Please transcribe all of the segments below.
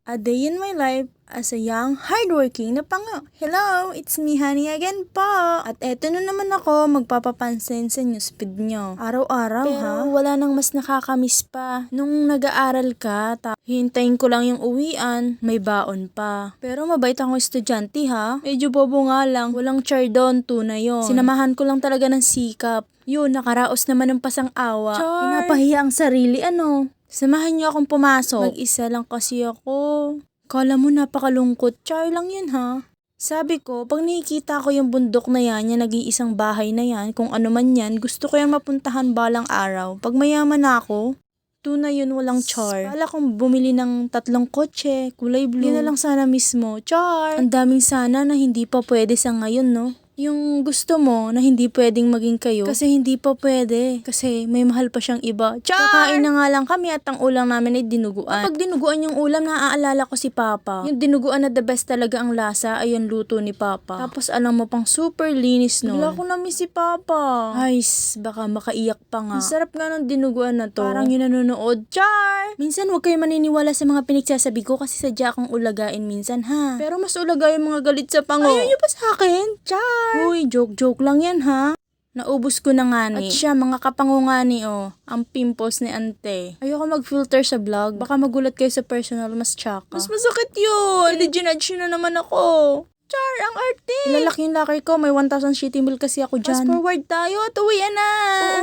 A day in my life as a young, hardworking na pango. Hello, it's me, Honey, again po. At eto na naman ako magpapapansin sa newsfeed nyo. Araw-araw ha? Wala nang mas nakakamiss pa. Nung nag-aaral ka, hintayin ko lang yung uwian, may baon pa. Pero mabait akong estudyante ha? Medyo bobo nga lang, walang char doon, tunay yun. Sinamahan ko lang talaga ng sikap. Yun, nakaraos naman ng pasang-awa. Char! Pinapahiya ang sarili, ano? Samahan niyo akong pumasok. Mag-isa lang kasi ako. Kala mo napakalungkot. Char lang yun ha. Sabi ko, pag nakikita ko yung bundok na yan, yung nag-iisang bahay na yan, kung ano man yan, gusto ko yan mapuntahan balang araw. Pag mayaman na ako, tunay yun, walang char. Pala kong bumili ng 3 kotse, kulay blue. Yun na lang sana mismo. Char! Ang daming sana na hindi pa pwede sa ngayon, no? Yung gusto mo na hindi pwedeng maging kayo kasi hindi pa pwede. Kasi may mahal pa siyang iba. Char! Kakain na nga lang kami at ang ulam namin ay dinuguan. Kapag dinuguan yung ulam, naaalala ko si Papa. Yung dinuguan na the best talaga ang lasa ay yung luto ni Papa. Tapos alam mo pang super linis nun. Wala ko na-miss si Papa. Ay, baka makaiyak pa nga. Ang sarap nga ng dinuguan na to. Parang yun nanonood. Char! Minsan huwag kayo maniniwala sa mga pinagsasabi ko kasi sadya akong ulagain minsan ha. Pero mas ulaga yung mga galit sa pango. Ayaw nyo pa sa akin? Char! Uy, joke lang yan ha. Naubos ko na nga ni. At siya, mga kapango nga ni ang pimples ni ante. Ayoko mag-filter sa vlog. Baka magulat kayo sa personal, mas tsaka. Mas masakit yun. Ginudge na naman ako. Char, ang arte. Ilalak yung locker ko. May 1,000 shitty meal kasi ako dyan. Fast forward tayo at uwian na.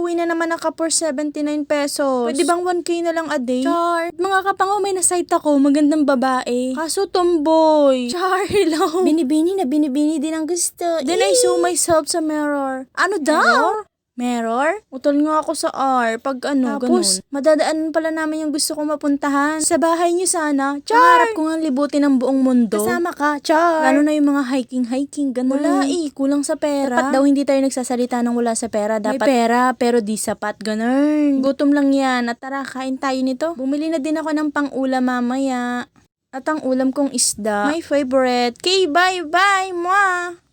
Uuwi na naman ako for 79 pesos. Pwede bang 1K na lang a day? Char, mga kapango, may na-sight ako. Magandang babae. Kaso tomboy. Char, hello. Binibini din ang gusto. Then I saw myself sa mirror. Ano daw? Mirror? Utol nga ako sa R. Pag tapos, ganun. Madadaanan pala namin yung gusto kong mapuntahan. Sa bahay niyo sana. Char! Pangarap ko nga libutin ang buong mundo. Kasama ka, Char! Lalo na yung mga hiking, ganun. Wala kulang sa pera. Dapat daw hindi tayo nagsasalita ng wala sa pera. Dapat may pera, pero di sapat, ganun. Gutom lang yan. At tara, kain tayo nito. Bumili na din ako ng pang-ulam mamaya. At ang ulam kong isda, my favorite. Okay, bye-bye, mwah!